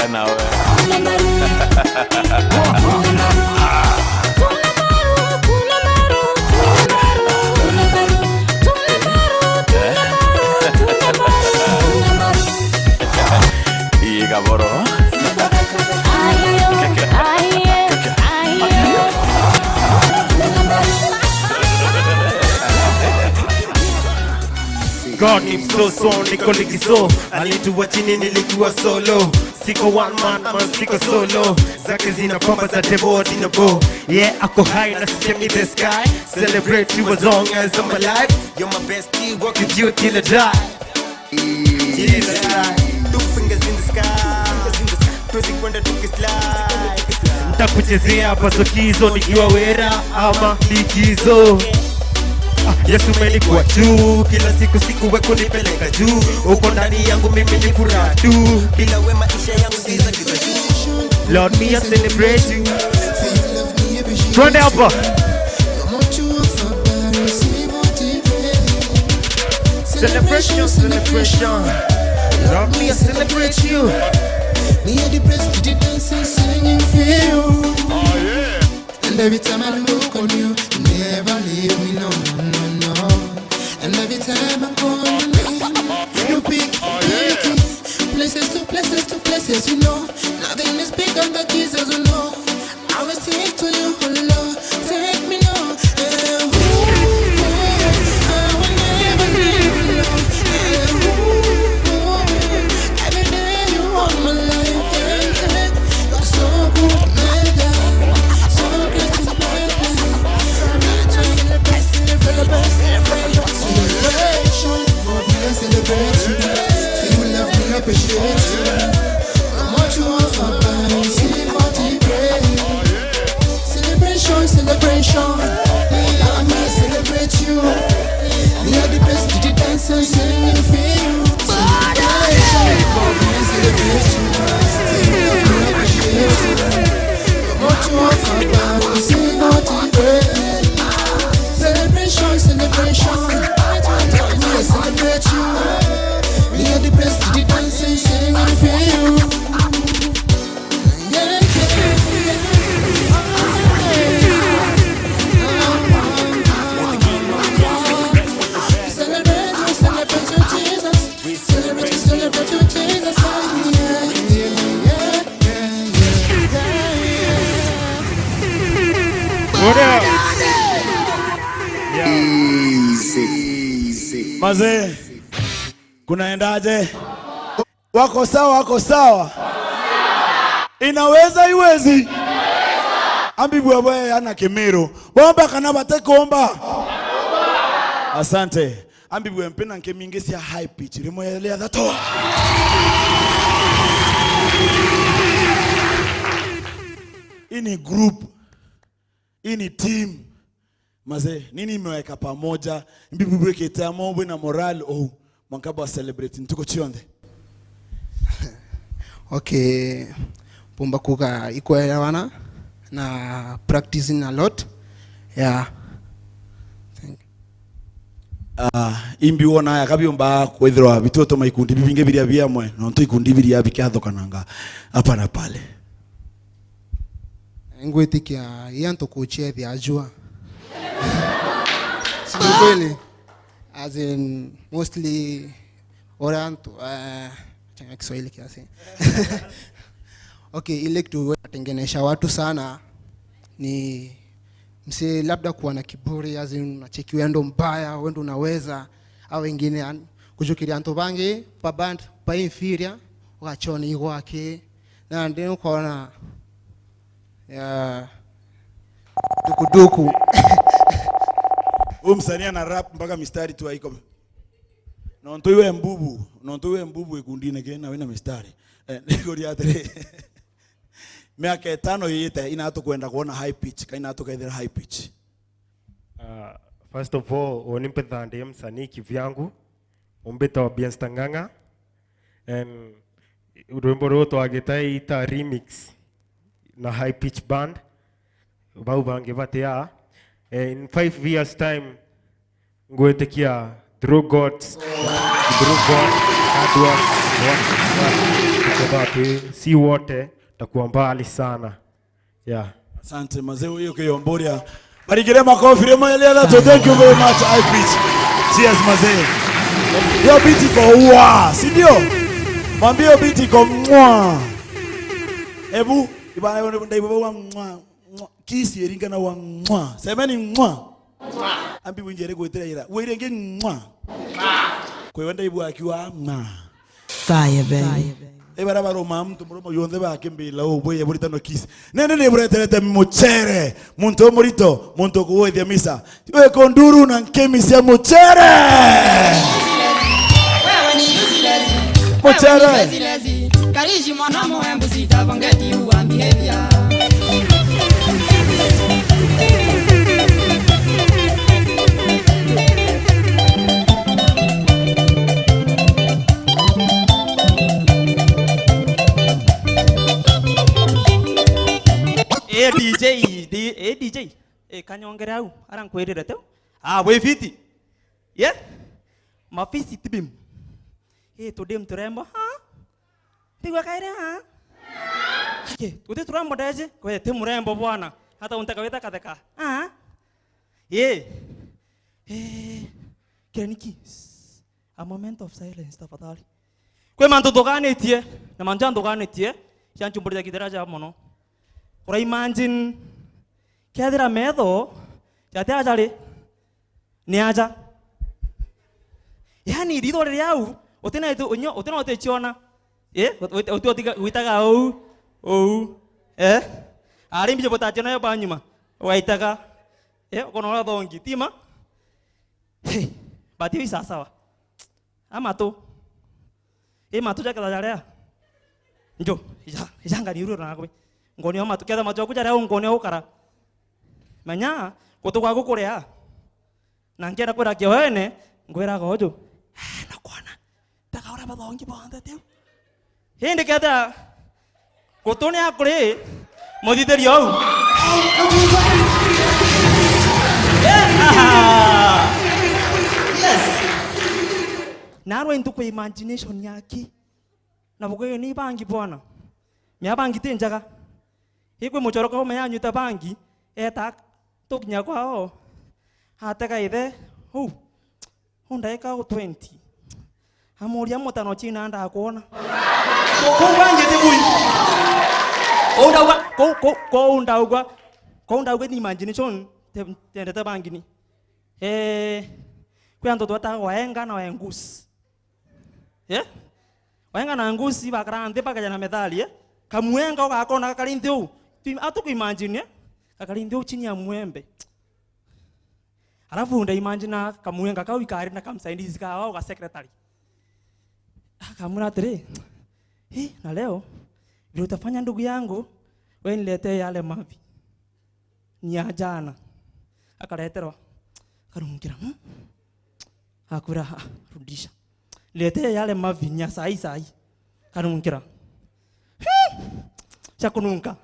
Cheka nawe. Iga boro. God ni so niko likizo, alituwa chini nilikuwa solo. Siko one man siko solo. Zake zina pamba za devil in a bow. Yeah, ako high na step in the sky. Celebrate you as long as I'm alive. You're my bestie, walk with you till I die. Till I die. Two fingers in the sky. Tuwezi kwenda tukislide. Nitakuchezea pasokizo nikiwa wera ama likizo. Yesu umenikuwa juu, kila siku wewe kunipeleka juu. Uko ndani yangu mimi ni furaha tu, bila wewe maisha yangu giza juu. Lord me I celebrate you. Twende hapa. Celebration. Lord me I celebrate you. Me are the best to dance and singing for you. Oh yeah. And every time I look on you, you never leave me, no. And every time I go on you pick places to places, you know. Nothing is bigger than Jesus, you know. I will sing to you, oh Lord, take me now. I will never leave you alone. Every day you want my life, you're so good, my God, so great to my God. I'm trying the best in the best. Celebration, God me I celebrate you. See you love me, appreciate you. I'm what you offer, but see what you pray. Celebration, God me I celebrate you. We are the best to the dance and sing for you. Celebration, God me I celebrate you. See you love me, appreciate you. I'm what you offer, but see what you pray. Celebration. I celebrate you. We are the best to the dance and singing for you. Yeah. Celebrate you, Jesus. We celebrate you, Jesus. What up? Easy. Mazee, kunaendaje? Wako sawa? Inaweza iwezi? Ambibwe bwe ana Kimiro. Bomba kana batekomba. Asante. Ambibwe mpena nke mingesi ya high pitch. Rimo ya thato. Ini group. Ini team. Maze, nini imeweka pamoja? Mbibwe ketamo bwe na moral mwankaba wa celebrating. Tuko chionde. Okay. Pumba kuka ikuelewana na practicing a lot. Yeah. Thank you. Imbi wona ya kabyomba kwethirwa bitoto maikundi bibinge biria byamwe no nto ikundi biria bikathokananga hapa na pale. Ngwetikia yanto kuchethia ajua. Sio kweli. As in mostly Oranto changa Kiswahili kiasi. Okay, ile kitu watengenesha watu sana ni mse labda kuwa na kiburi, as in unacheki wendo mbaya, wendo unaweza au wengine kujukiria anto bangi pa band pa inferior wakachoni wake na ndio ukaona ya dukuduku. Msanii ana rap mpaka mistari tu haiko. Nonto iwe mbubu ikundine kena wena mistari. Niko riatre. Miaka 5 yita inato kwenda kuona high pitch, kaina ato kaidera high pitch. First of all, onimpe dhande msanii kivyangu. Umbeta wa Biansta Ng'ang'a. And urwimbo roto agetai ita remix na high pitch band. Bau bange batea. In 5 years time, ngwetekia Through God, Hard Work, Si wote takuwa mbali sana. Yeah. Asante mazee huyo Kiyomboria. Barikire makofi remo yale. So thank you very much I preach. Cheers mazee. Yo biti kwa uwa, si ndio? Mwambie yo biti kwa mwa. Ebu ibana yo ndaibo wa mwa. Kisi eringa na wa mwa. Semeni mwa. Ambi winjere kwetera ira. Wirenge mwa. Kwa wenda ibu akiwa mwa. Fire baby. Ebara baroma mtu muromo yonde bakembila oboye burita no kisi. Nene ne bureterete muchere. Muntu omurito, muntu kuwethia misa. We konduru na nkemisia muchere. Wewe ni usilezi. Muchere. Karishi mwana mwembu sita bangeti uambihevia. DJ kanyongera au arankwirira teu we fiti yeah mafisi tibim tudem turembo pigwa kaire tude turembo daje kwa te murembo bwana hata unataka weta kateka keniki a moment of silence tafadhali kwa manto dogane tie na manjando dogane tie chanchu mbodi kidaraja mono ora imagine Kiadira medo, jate ajale, ni aja. Yani dito le yau, otena itu onyo, otena ote chiona, otu witaga arim je bota chiona ya banyuma, waitaga, konola dongi, tima, bati bisa sawa, amato, mato jaga ajale ya, jo, jangan diurut na aku, ngoni amato, kiada mato aku jare ngoni aku kara. Manya, kutu aku Korea. Nangkira aku rak Jawa ne, gue rak ojo. Nakwana, tak kau rapat lagi bahan tadi. Hindi kata, kutu ni aku le, mau diterjau. Yes. Naruh itu ku imagination nyaki. Na pokoknya ini bangki buana. Mia bangki tu jaga. Iku mau corok kau maya nyuta bangki. Tak. Tuk nyakwa hata kaide undai ka 20 amoria mota no china anda kuona ko banje te bui ko undauga ni imagination te bangini kwanto tota waenga na waengus waenga na angus iba grande pakaja na medali kamuenga ka kona kalindeu atu ku imagine Akalindio chini ya mwembe. Alafu unda imagine kamuenga kau ikari na kamsaidizi kao ka secretary. Kamuna tere. Na leo vile utafanya ndugu yangu, wewe niletee yale mavi. Ni ya jana. Akaleterwa. Karumkira. Akura rudisha. Niletee yale mavi nya sai. Karumkira. Chakununka.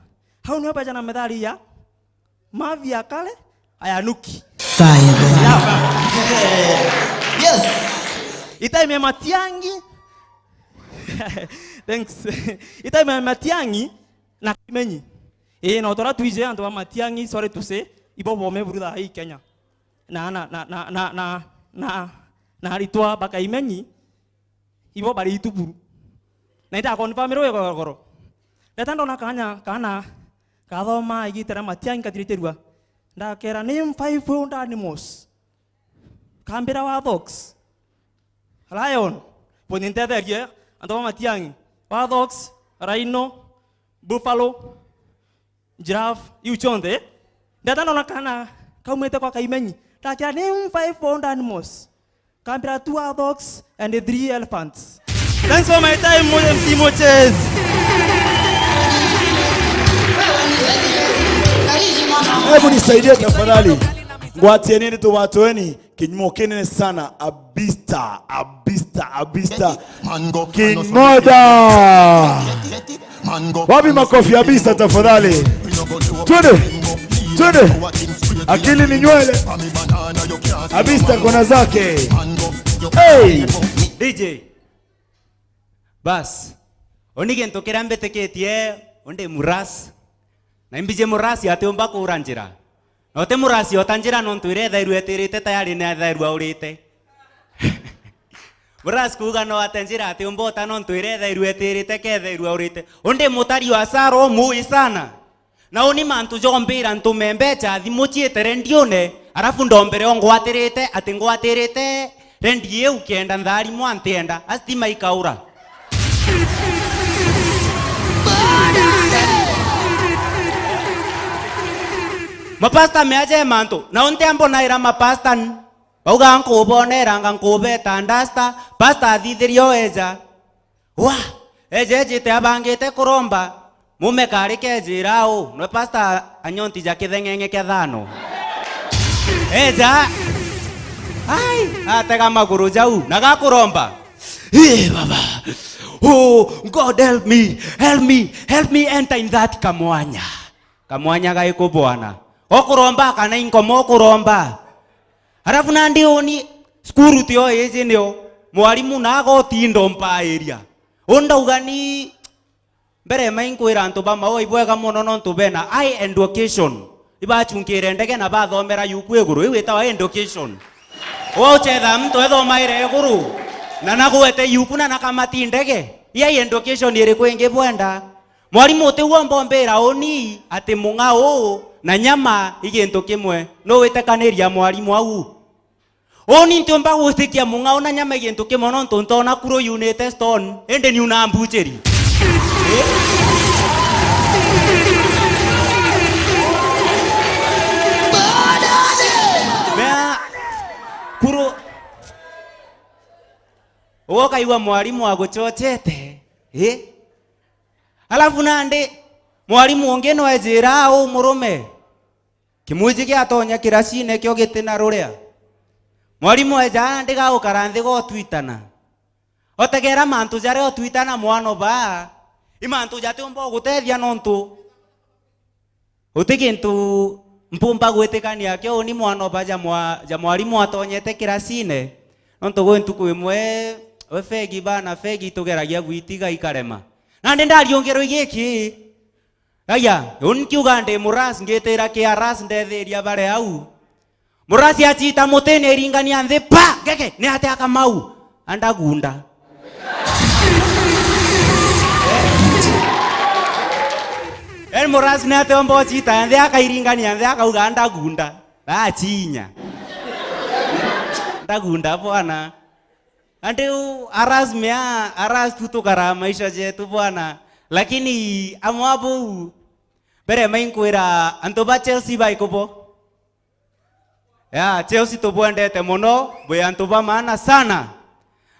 Hau ni hapa jana medali ya mavi ya kale ayanuki. Fire baby. Yes. Ita imematiangi. Thanks. Ita imematiangi na kimenyi. Na otora tuije ando matiangi sorry to say ibo bome buruda hii Kenya. Na ritua baka imenyi ibo bari ituburu. Na ita confirm ro yoro. Datando na kana Kadoma igi tera matiang kadiriterua. Nda kera name 5 animals. Kambira wadox. Lion. Ponente there ando matiang. Wadox, rhino, buffalo, giraffe, iuchonde. Data no nakana kaumete kwa kaimenyi. Nda kera name 5 animals. Kambira 2 wadox and 3 elephants. Thanks for my time, MC Moches. Hebu nisaidie tafadhali. Ngwatie nini tu watu weni kinyumo kinene sana abista. King Moda. Wapi makofi abista tafadhali. Twende. Akili ni nywele. Abista kona zake. Hey. DJ. Bas. Oni gento kirambete ketie onde muras. Na imbije muras ya teomba kuranjira. Ote muras yo tanjira nontuire thairu etirite tayari na thairu aurite. Muras kuga no atanjira teomba tanontuire thairu etirite ke thairu aurite. Onde mutari wa saro mui sana. Na oni mantu jombira ntumembecha thimuchiete rendione arafu ndombere ongwatirite ati ngwatirite rendie ukenda ndari mwantenda astima ikaura. Mapasta meaje mantu na onte ambo naira mapastan bauga anko bonera nganko beta ndasta pasta thithirio eja wa eje te abangite kuromba mume kari kejirao no pasta anyonti ja kithengenge kya thano eja ai atega maguru jau naga kuromba baba oh God help me enter in that kamwanya gaiko bwana okuromba kana inkomo kuromba harafu nandi oni skuru tio yezi nio mwalimu nago tindo mpa area onda ugani mbere mainkwira antu ba mawo ibwega muno nontu bena I education iba chunkire ndege na bathomera yuku eguru iwitawa education ochetha mtu ethomaire eguru na nagwete yuku na nakamati ndege ya education iri kwingi bwenda mwalimu utiwa mbombera oni ati mungao na nyama igintu kimwe no witekaniria mwalimu au oni ntumba gutikia mungao na nyama igintu kimwe no ntuntona kuro unite stone ende ni una mbucheri kuro woka iwa mwalimu aguchochete alafu nande mwalimu onge no ejira au murume kimuji kia tonya kirasine kyo gitina ruria mwalimu eja ndiga ukaranthi go twitana otegera mantu jare o twitana mwano ba imantu jate umbo gutethia nontu utigintu mpumba gwetekania kyo ni mwano ba ja mwalimu atonyete kirasine nontu gwentu kwimwe we fegi bana fegi tugeragia gwitiga ikarema nande ndariongero igiki aya unkiuga nde muras ngetera ke aras ndetheria bare au muras yachita mutene ringania nthi pa geke ni ate akamau andagunda muras ni ate ombo chita nthi akairingania nthi akauga andagunda achinya ndagunda bwana andeu aras tutukara maisha yetu bwana lakini amwabu bere mainkwira antoba Chelsea baikopo ya Chelsea tobwendete muno bwe antoba maana sana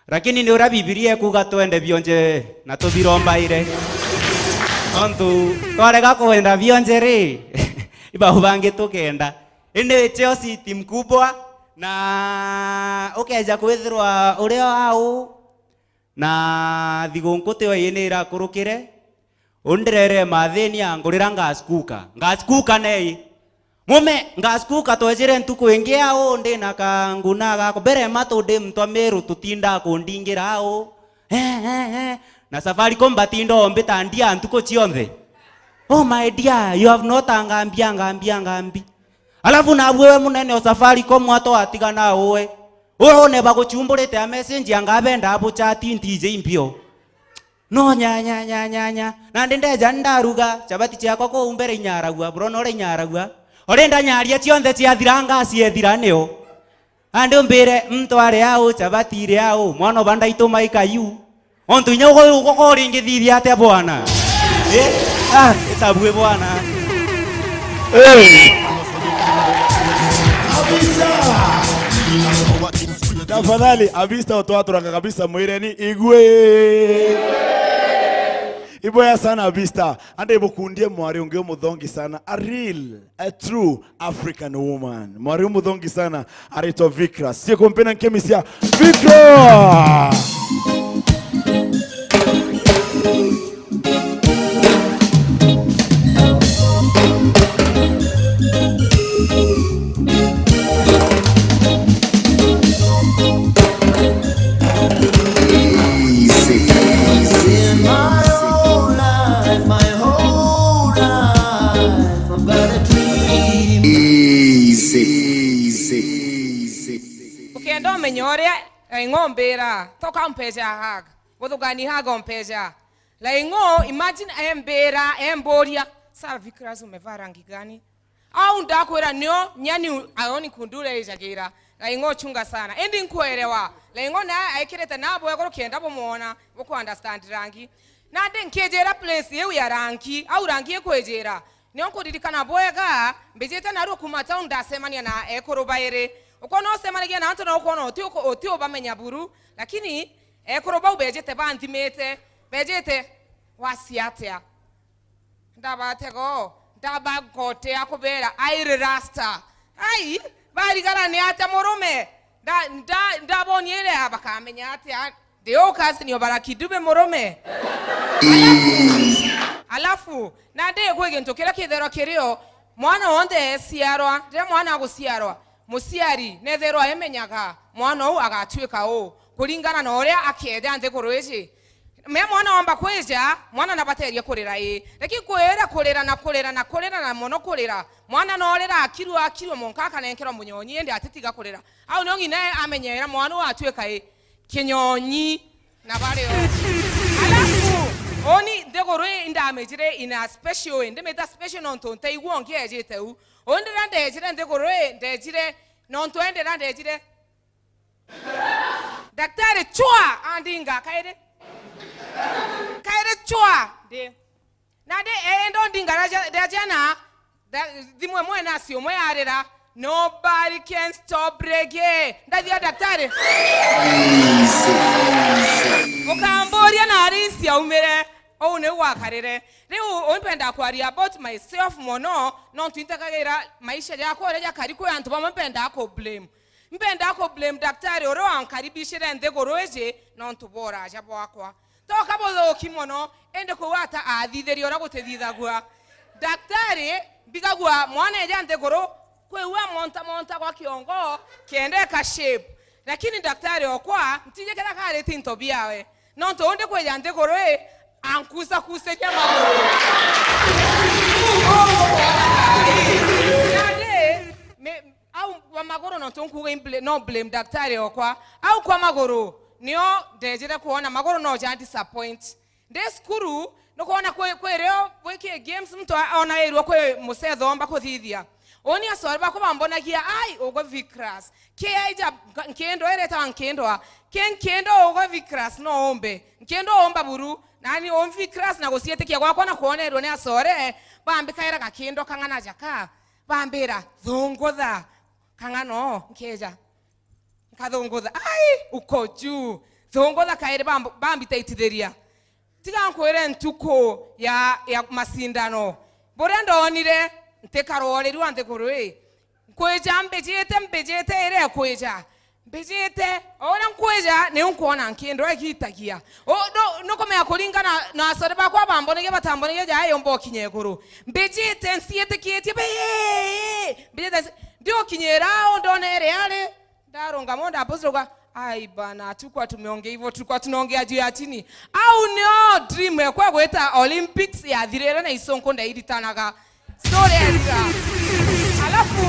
lakini ni ura Biblia kuga twende bionje na tobirombaire ontu twarega kwenda bionje ri iba ubange tukenda ende Chelsea timu kubwa na ukeja kwithirwa urio au na thigunkuti o yinira kurukire undirere mathini angurira ngaskuka nei mume ngaskuka twejire ntuku ingi au ndina kanguna gako bere matu ndi mtwa miru tutinda kundingira au na Safaricom batindo ombita ndia ntuko chionthe oh my dear you have not ngambi alafu na bwewe munene o Safaricom ato atigana owe ne baguchumbulite a message angabenda abo chat ndije impio no nya na ndendeja ndaruga chabati chako ko umbere nyaragwa bro no re nyaragwa orenda nyaria chionthe chiathiranga ciethiraneo ande mbere mtware ao chabati ire ao mwana banda itoma ikayu ontu nyogo uko ringithithia ate bwana itabwe bwana tafadhali abista otwaturanga kabisa mwireni igwe iboya sana abista ande ibukundie mwari unge muthongi sana a true African woman mwari muthongi sana arito Vikra sie kompena nkemisia Vikra Easy. la ngombera toka mpeja hag bodo gani haga mpeja la ngo imagine embera emboria sasa Vickers umevaa rangi gani au ndakwera nyo nyani aoni kundule ijagira la ngo chunga sana endi nkuelewa la ngo na aikirete nabo yakoro kenda bomuona boko understand rangi na den kejera place yewe ya rangi au rangi ekwejera nyonko didikana boyega mbejeta na rokuma town ndasemania na ekorobaire ukono semania na anto ukono otio bamenya buru lakini ekoroba ubejete bantimete bejete wasiatea ndabatego ndabagote akobera aire rasta ai bari garane ata morome ndabonyere abakamenya ate deo kasi ni barakidube morome alafu na de kwege ntokera kidero kerio mwana onde siarwa de mwana agusiarwa musiari nethero emenyaga mwana u agatwika o kulingana na oria akede ande koroeje me mwana wamba kweja mwana nabateria kurera lakini kurera na mono kurera mwana norera akirwa monkaka nenkero munyonyi ende atitiga kurera au nongi naye amenyera mwana wa atweka kinyonyi na bare alafu oni degore inda amejire ina special ende meta special non tonte iwonge ejete onde rande ejire degore ndejire non to ende rande ejire daktari chua andinga kaide chua de na de endo ndinga dajana dimwe mwena sio mwe arera nobody can stop reggae ndadia daktari ukamboria na arisi ya umere o ne wakarere leo onpenda kwari about myself mono non twintakagira maisha yako reja kariko yantu bamapenda ako blame mpenda ako blame daktari oro ankaribishira ndegoroje non tubora ajabo akwa toka bozo kimono ende ko wata athitheri ora gutethithagua daktari bigagua mwana eja ndegoro kwewa monta kwa kiongo kiende ka shape lakini daktari okwa ntije kera kale tinto biawe non to onde kweja ndegoro ankusa kuseja magoro au kwa magoro non to no blame daktari okwa au kwa magoro nio dejere kuona magoro no ja disappoint de skuru no kuona kwereo weke games mtu ona erwa kwe musetho mba kuthithia oni asorba ko bambona kia ai ogo Vickers ke aija nkendo ereta nkendo ogo Vickers no ombe nkendo omba buru nani on Vickers na gosiete kia kwa na kuona erwa ne asore bambe kaira kakendo kangana jaka bambera thongotha kangano nkeja kadongoza ai ukoju thongotha kaire bambi taititheria tiga nkwere ntuko ya masindano borendo onire ntekarore ruante korwe kweja mbejete ere kweja mbejete ora nkweja ne unkona nkendo akitagia o no kome akolingana na asore bakwa bambonege batambonege ja yombo kinyekuru mbejete nsiete kieti mbejete ndio kinyerao ndone ere ale daronga monda apostolwa ai bana tukwa tumeongea hivyo tulikuwa tunaongea juu ya chini au no dream ya kwa kweta Olympics ya dhirera na isonko ndaidi tanaga story ya alafu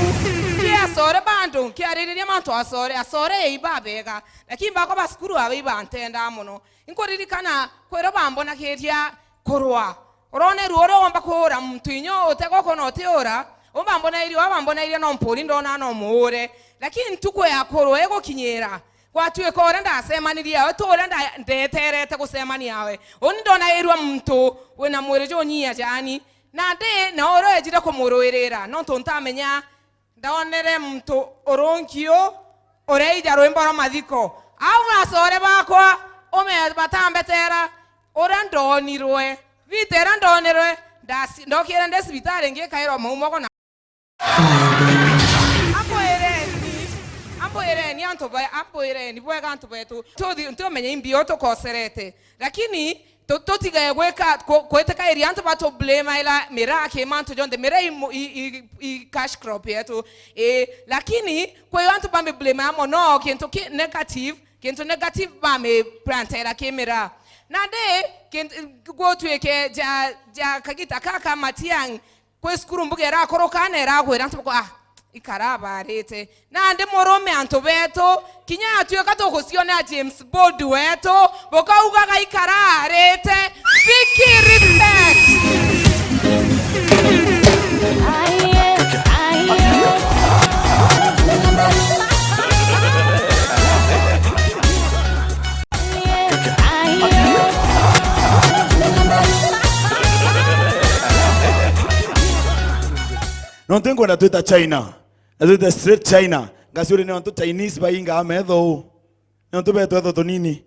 kia sore bando kia riri manto asore ibabega lakini bako baskuru abiba antenda mono inkoriri kana kwero bambona keria korwa orone ruoro wamba kora mtu inyo otego kono teora obambona iri no mpoli ndona no muore lakini tuko ya korwa ego kinyera kwatwe kora ndasemaniria otora ndeterete kusemania yawe ondona erwa mtu wena mwerejo onyia jani na de na oro ejire ko moroerera no tontamenya ndaonere mtu oronkio oreija roembara madiko au asore bakwa ome batambetera ora ndonirwe vitera ndonirwe ndokira ndesibitare ngekairo maumoko na Amboereni amboereni bwega antobetu ndio menye imbio to koserete lakini totiga gweka kweteka eri anto bato blame ila mirake manto jonde mira i cash crop yetu lakini kwa anto bambe blame amo no kento negative bame plantera kemera na de go to eke ja kagita kaka matiang kwa skuru mbugera korokana era kwera anto ko ikarabarite na ndi murume antu betu kinya atuika tuguciona James Bond wetu bokaugaga ikararite Vicky respect. Nontengo na tuita China. Tuita straight China. Gasuri ni wantu Chinese bainga ametho. Nontu beto etho tonini.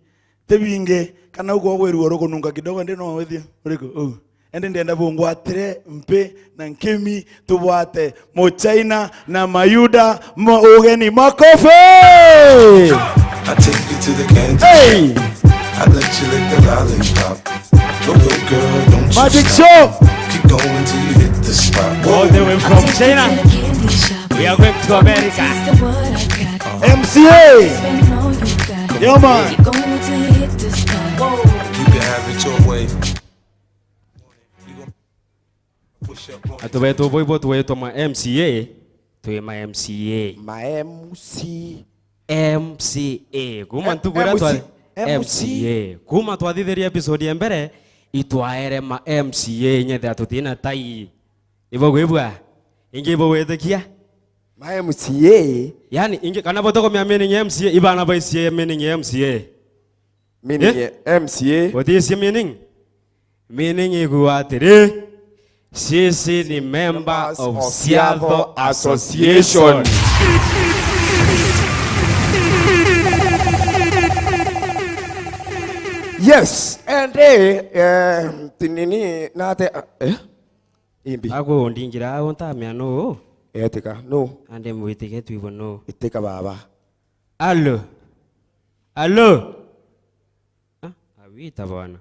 Tebinge kana uko weru oroko nunga kidogo ndi no wethia. Uriko. Ende ndienda bungwatire mpe na nkemi tubwate mo China na mayuda mo ugeni makofe. I take you to the candy. Hey! I let you lick the lollipop. Go ahead, girl, don't Magic you show. stop. Keep going till you hit the spot. All the way from China, we are going to America. MCA. Yeah, man. You can have it your way. Atubeto boibo tuweto ma MCA, tuwe ma MCA. Ma MC. MCA. Kuma ntukura twa MCA. Kuma twathithiria episode ya mbere itwaere ma MCA nyethe atutina tai. Ibo gwibwa. Ingi bo wetekia. Ma MCA. Yani ingi kana botoko mia meaning MCA ibana ba MCA meaning MCA. Meaning MCA. What is your meaning? Meaning iguatire. Sisi ni member of Siadho Association. Yes, and tinini nate imbi. Ako ndingira onta miano. Etika no. Ande mwitike tuibo no. Iteka baba. Allo. Allo. Awita bwana.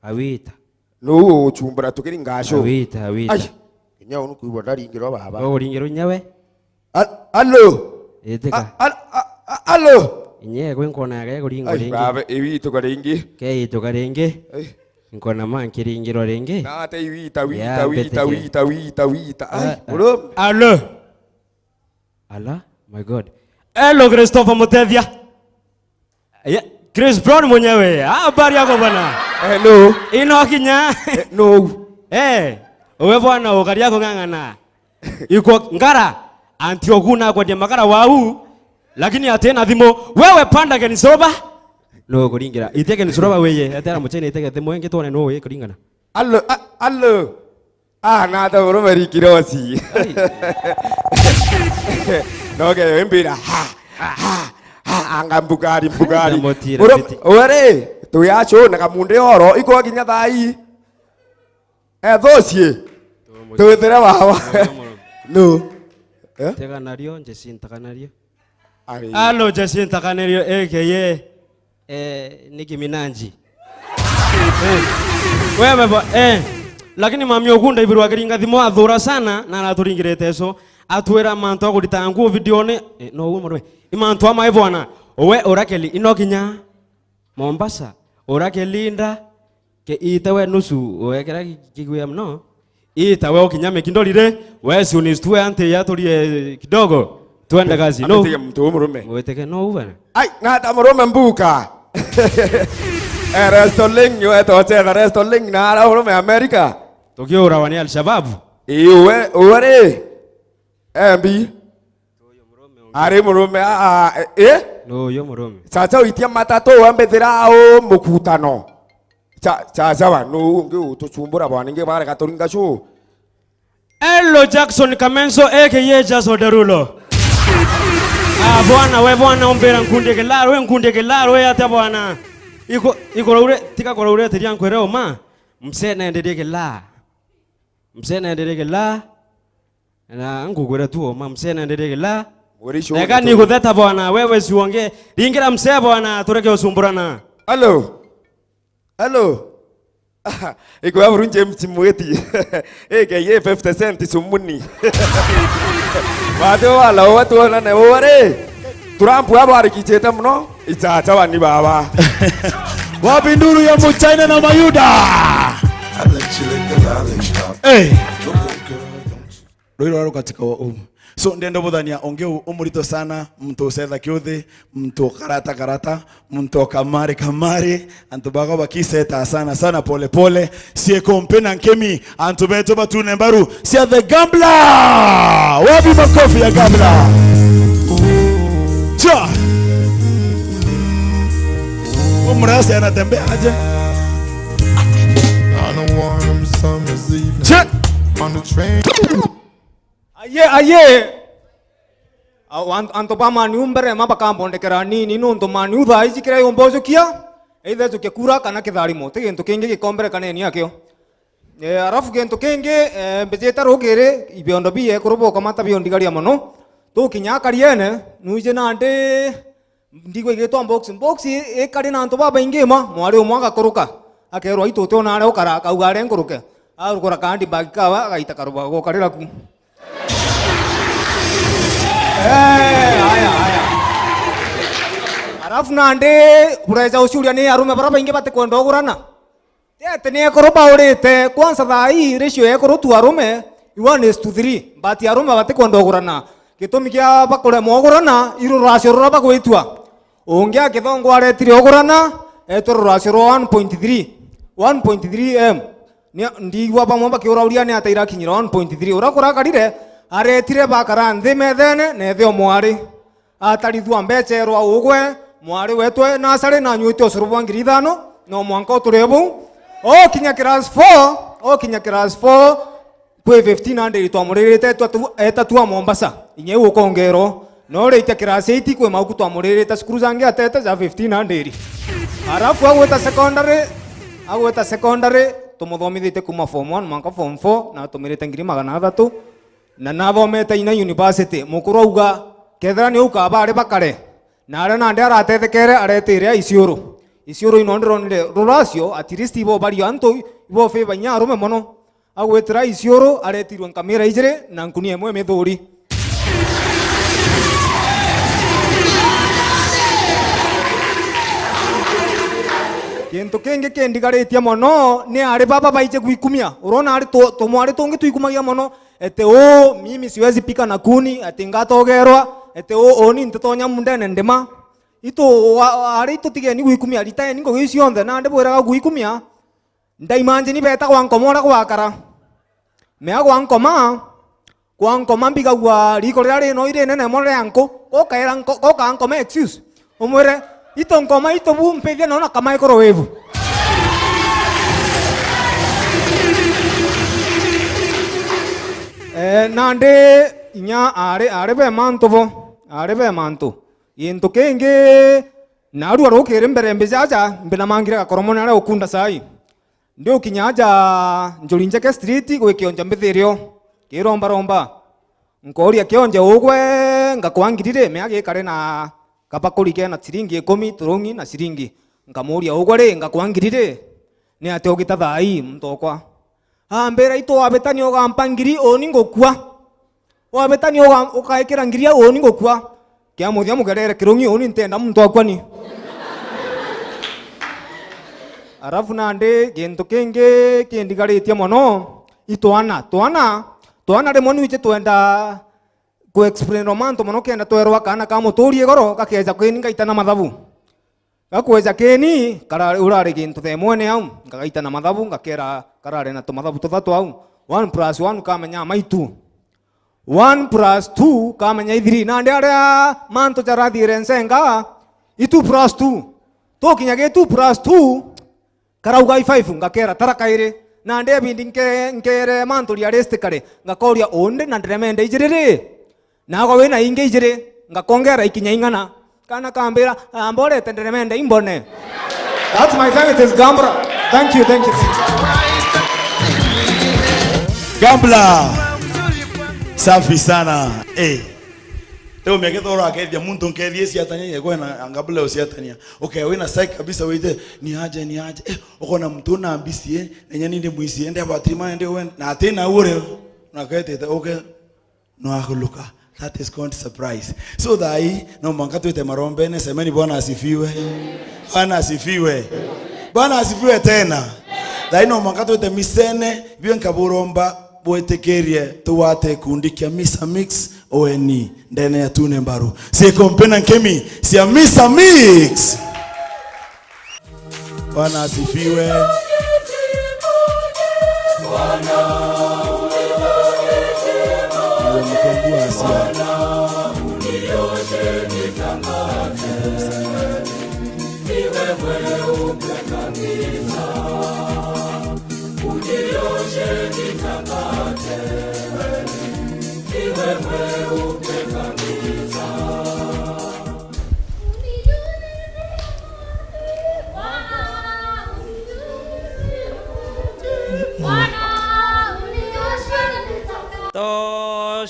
Awita. No chumbara tukiri ngasho. Awita. Ai. Nya unu kuibwa ndaringiro baba. Go ringiro nyawe. Allo. Etika. Allo. Nye kwenkona ga goringo Ai ringi. baba iwito karingi. Ke ito karenge. Ai. Nkona man kiringiro renge. Nate iwita. Ai. Bro. Allo. Allah, my God. Hello Christopher Mutethia. Yeah, Chris Brown mwenyewe. Habari yako bwana? Hello. Ino kinya. No. Owe bwana ukari yako ngangana. Iko ngara Antioguna kwa demakara wau. Lakini atena thimo wewe panda geni soba. No kuringira. Iteke ni soba weye. Atera muchene iteke thimo enge tone no we kuringana. Allo. Nada bro marikirosi. No ke embira. Anga mbugari. Bro, ore, tu yacho na kamunde oro iko ginya thai. Thosie. Tu tere baba. No. Tega nario, Jacinta Canario. Allo Jacinta Canario aka Nicki Minaj. Wewe ba lakini mami ogunda ibiru akiringa thimo athura sana na naturingirete eso atwera manto agurita nguo video ne no we morwe imanto ama bwana owe orakeli inokinya Mombasa orakelinda ke itawe nusu owekera kigwe mno itawe okinyame kindolire wesi unistue ante yatulie kidogo tuende kazi no mtu murume weteke no bwana ai ngata murume mbuka Restoling yo to che restoling na ara murume America Tokyo rawani al-Shabaab. Iwe ore. Embi. Ari murume No yo murume. Sasa uitia matatu ambethira o mukutano. Sasa wa no nge utuchumbura bwana nge bare katoringa show. Hello Jackson Kamenso aka Jaso Derulo. Bwana we bwana ombera nkunde kelaro we ata bwana. Iko ure tika ko ure tiri ankwere ma. Msena endeleke la. Msena endeleke la. Na ngugura tu ma msena endeleke la. Eka niko theta bwana wewe siongee. Ringira msea bwana tureke usumburana. Hello. Iko aburu James Mweti. Eke ye 50 cent sumuni. Watu wana ne wore. Trump wabo arikicheta mno. Itata wani baba. Wapi nduru ya Mchina na Mayuda? Hey. Roiro katika So ndendo budhania onge umurito sana mtu setha kiuthi mtu karata mtu kamari antu bago bakiseta sana pole pole sie kompena nkemi antu beto batu nembaru sie the Gambler wapi makofi ya Gambler cha umrasa anatembea aje On a warm summer's evening, cha on the train. Aye. Anto pa mani umbere maba kambondekera nini nunto mani utha ijikira yombozo kia. Either tuke kura kana kitharimo. Te gento kenge gikombere kaneni yakyo. Arafu gento kenge mbejeta rogere ibiondo biye kuroboka mata biondi gari amono. To kinya kariene nuije nande ndigo igeto box e kari na anto baba ingema mwari umwanga koroka. Akerwa itote onare okara kaugare nkoroke. Arukora kandi bagikawa agaita karuba gokarira ku. Haya. Arafu nande ureza usulia ni arume baraba inge bate kwendogurana. Tete ni ekoroba urete kwanza thai ratio ekorotu arume 1:3 but arume bate kwendogurana. Gitumi kia bakore mogurana iru ratio roba gwitwa. Onge akithongo aretire ogurana etoro ratio 1.3 m. Ndigwa bamwe bakiurauria ni ataira kinyira 1.3 urakora karire aretire bakara nthi methene nethe omwari atarithwa mbecherwa ugwe mwari wetwe na sare na nyuite osuru bwa 5,000 no mwanko turebu kinya class 4 kwe 1500 twamuririte etatu Mombasa inye ukongero no reite class 8 kwe mauku twamuririte skuru zange atete za 1500 arafu agweta secondary tumuthomithite kuma form 1 mwanka form 4 na tumirite 300 na nathomete ina university mukuru auga kethera ni ukaba ari bakare na ara nande aratethere aretire isioro ino ndironire ruracio at least ibo bari anto ibo favor nya arume mono agwetira isioro aretirwe nkamera ijire na nkuni emwe mithuri Kintu kingi kindigaritie mono ni ari baba baije guikumia urona ari tumwari tungi tuikumagia mono ete mimi siwezi pika na kuni ati ngatogerwa ete oni ntitonya mundene ndema ito ari tutigeni guikumia ritae ningo gicionthe na ndibwiraga guikumia ndaimanje ni beta kwa nkomora gwakara mea kwa nkoma mbigagwa riko rari no ire nene more yanko koka nkoma excuse umwire ito nkoma ito bumpethia nona kama ikoro wevu nande inya are be manto yento kenge naru arokere mbere mbejaja mbena mangira gakoromone ara ukunda sai ndio kinyaja njorinje ke street gwikionja mbithirio kiromba nkoria kionje ugwe ngakwangirire meage kare na kapakuri ke na siringi 10 turungi na siringi ngamuria ugwe ri ngakwangirire ni ate ogita thai mtokwa mbera ito wabetani ogampangiri oni ngokua wabetani ukaekera ngiria oni ngokua kia muthia mugerere kirungi oni ntenda muntu akwani arafu nande gento kenge kindigaritie mono itwana rimwe niche twenda ku explain romanto mono kenda twerwa kana ka muturie goro gakeja kwininga itana mathabu gakweja keni kara urare gintu themwene au ngagaita na mathabu ngakera karare na tumathabu tuthatu au 1+1 kamenya maitu 1+2 kamenya 3 na ndare manto jarathire nsenga 2+2 tokinyage 2+2 karauga 5 ngakera tarakaire na nde bindi nkere manto ria rest kare ngakoria onde na ndremende ijirire nago wena inge ijire ngakongera ikinya ingana kana kambira ambore tenderemende imbone. That's my time, it is Gambler. Thank you. Gambler safi sana leo megethora akedia muntu nkedie siatania yego na Gambler siatania okay wena sai kabisa weite ni aje ukona mtu na ambisie nenya ninde muisie ende abatima ende wen na tena ure na kaite okay no akuluka. That is going to surprise. So dai no mangato ite marombene semeni Bwana asifiwe. Bwana asifiwe tena. Dai no mangato ite misene bien kaburomba boetekerie tuwate kundikia misa mix ONE ndene ya tune mbaru sikompena nkemi sia Mr. Mix. Bwana asifiwe.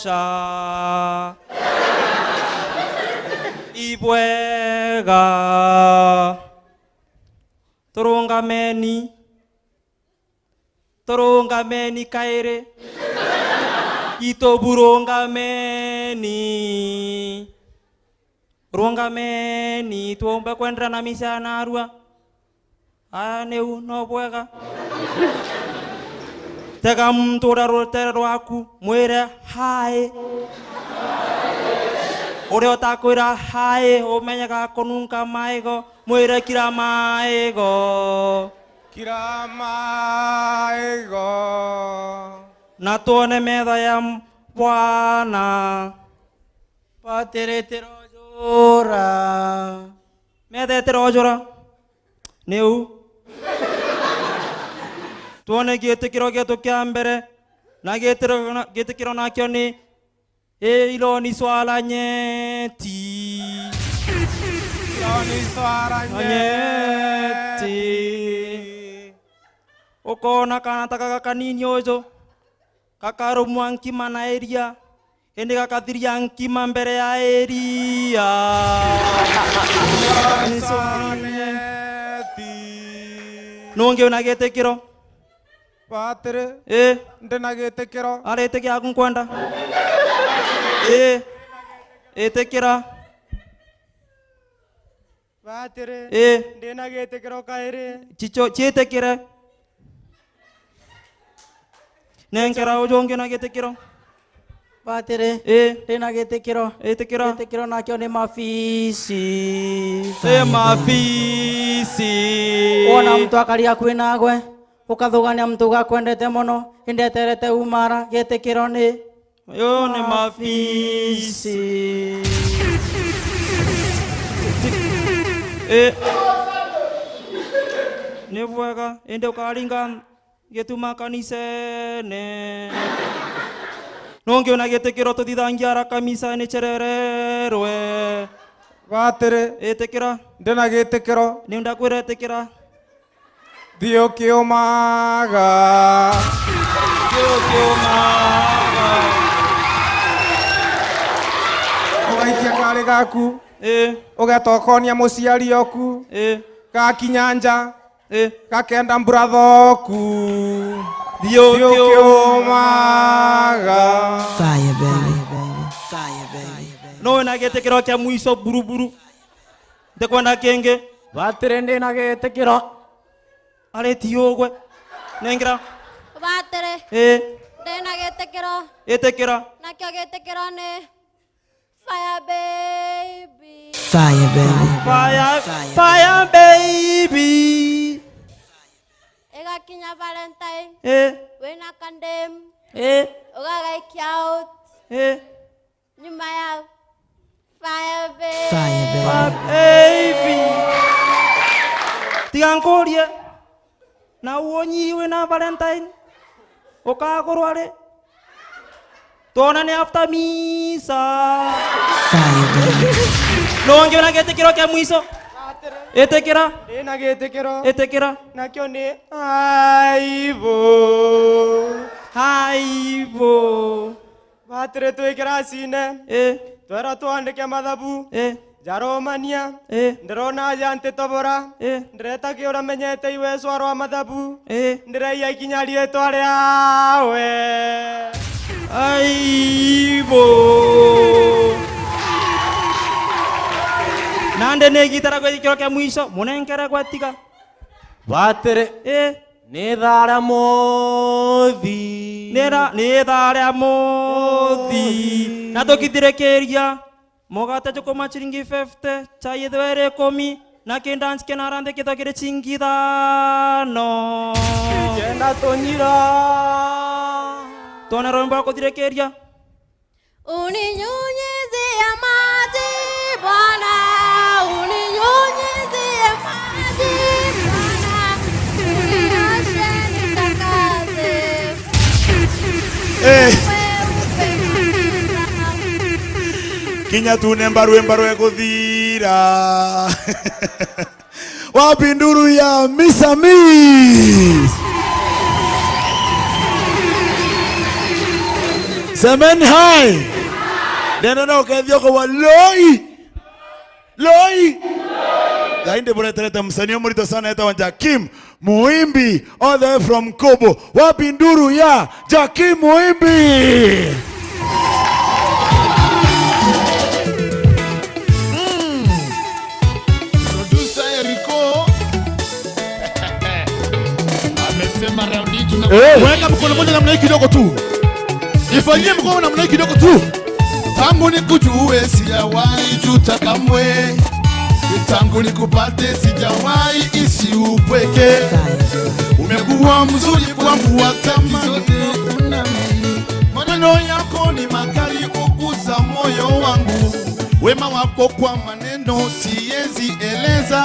Tosha Ibwega Torungameni kaire Ito burungameni Rungameni tuomba kwenda na misa na arua Aneu no bwega Tega mtura rotero aku mwere hai Ore otakwira hai omenyaga konunka maigo mwere kira maigo na tuone metha ya Bwana patere terojora metha terojora neu tuone gĩtĩkĩro gĩtũ kĩa mbere na gĩtĩkĩro nakĩo nĩ iloni swala nyeti ukona kana taka kanini ũjũ kakarũmwa nkima na eria ĩndĩ gakathiria nkima mbere ya eria nũngĩ wĩna gĩtĩkĩro Patere ndena gĩtĩkĩro arĩtĩkia nkwenda ĩtĩkĩra Patere ndena gĩtĩkĩro kaĩrĩ chicho chiĩtĩkĩre nengera ũjũ ũngĩ na gĩtĩkĩro Patere ndena gĩtĩkĩro gĩtĩkĩro nakĩo nĩ mabici mabici wona mtu akaria kwĩna gwe ukathugania mtu gakwendete muno indeterete umara gĩtĩkĩro nĩ yo nĩ mabici nĩ bwega ĩndĩ ũkaringa gĩtuma kanicene nũngĩ ona gĩtĩkĩro tũthithangia ara kamisa nĩ cherererwe Patere ĩtĩkĩra ndena gĩtĩkĩro nĩ ndakwĩra ĩtĩkĩra Dio kĩũmaga ũgaikia karĩ gaku ũgetokonia mũciari oku gakinya nja gakenda mbũrathoku Dio kĩũmaga Fire baby. Fire baby. no na gĩtĩkĩro kĩa mũico buruburu ndekwenda kĩngĩ Patere ndena gĩtĩkĩro arĩ tiũgwe nengira Patere ndena gĩtĩkĩro ĩtĩkĩra nakĩo gĩtĩkĩro nĩ fire baby Fire baby. Fire baby ĩgakinya Valentine wĩna kandem ũgagaikia out nyuma ya fire baby tiga nkũrie na uonyiwe na Valentine ukagũrwa rĩ tuonane after misa nũngĩ na gĩtĩkĩro kĩa mũico ĩtĩkĩra ndĩna gĩtĩkĩro ĩtĩkĩra nakĩo nĩ haibũ Patere twĩ kĩraci-inĩ twera twandĩke mathabu njarũmania ndĩrona jantĩ tobora ndĩreta kĩũra menyete iwecwa rwa mathabu ndĩraia ikinya rĩĩtwa rĩawe aibũ nande nĩ gitara gwĩkĩro kĩa mũico mũnengere gwatiga Patere Nithara mothi. Nithara mothi. Na tukithirekeria mugate chukuma chiringi 50 chai thwere 10 na kindance kenarande kitagire chingi 5 kenda tonyira tona romba kuthirekeria Uninyunyizie maji Bwana, uninyunyizie maji Bwana, unioshe nitakase. Kinya tune mbarwe kuthira. Wapi nduru ya Misa Miss? Semen hai. Nena ukethio kwa loi. Zainde bora teleta msanii mrito sana eta Jakim Muimbi all the way from Kobo. Wapi nduru ya Jakim Muimbi? Producer Eriko amesema raundi tuna weka mkono mmoja namna hii kidogo tu. Ifanyie mkono namna hii kidogo tu. Tangu nikujue sijawahi juta kamwe, tangu nikupate sijawahi isi upweke. Umekuwa mzuri kwangu watamani, maneno yako ni makali kugusa moyo wangu. Wema wako kwa maneno siwezi eleza,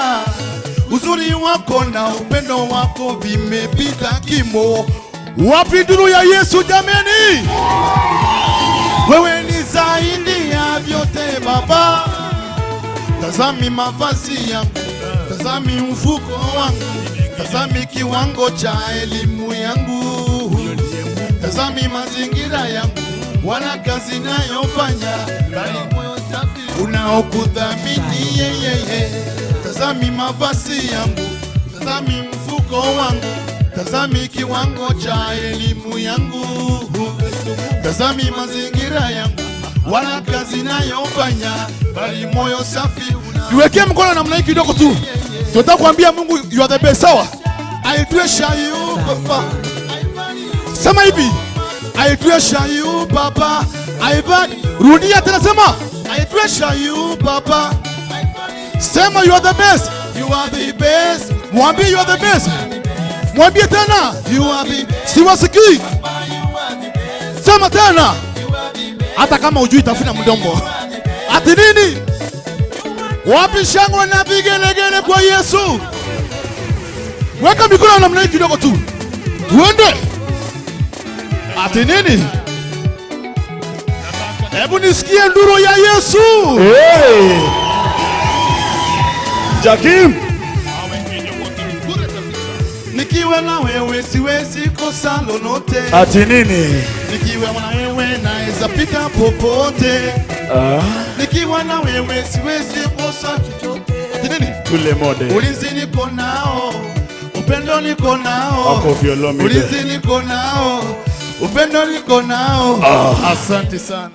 uzuri wako na upendo wako vimepita kimo. Wapi nduru ya Yesu jameni? Wewe ni zaidi ya vyote Baba. Tazami mavazi yangu, tazami mfuko wangu, tazami kiwango cha elimu yangu, tazami mazingira yangu, wana kazi nayofanya, bali moyo safi unaokudhamini yeye. Tazami mavazi yangu, tazami mfuko wangu, tazami kiwango cha elimu yangu, tazami mazingira yangu, wana kazi nayofanya, bali moyo safi. Niwekee mkono namna hii kidogo tu. Tunataka kuambia Mungu you are the best, sawa? I treasure you Papa. Sema hivi. I treasure you Papa. Rudia tena sema. I treasure you Papa. Sema you are the best. You are the best. Mwambie you are the best. Mwambie tena. You are the best. Siwasikii. Sema tena. Hata kama hujui tafuna mdomo. Ati nini? Wapi shangwe na vigelegele kwa Yesu? Weka mikono namna hii kidogo tu. Tuende. Ati nini? Hebu nisikie nduru ya Yesu. Hey. Jakim. Nikiwa na wewe siwezi kosa lolote. Ati nini? Nikiwa na wewe naweza pita popote. Nikiwa na wewe siwezi kosa chochote. Ati nini? Tule mode. Ulinzi niko nao, upendo niko nao. Ulinzi niko nao, upendo niko nao. Asante sana.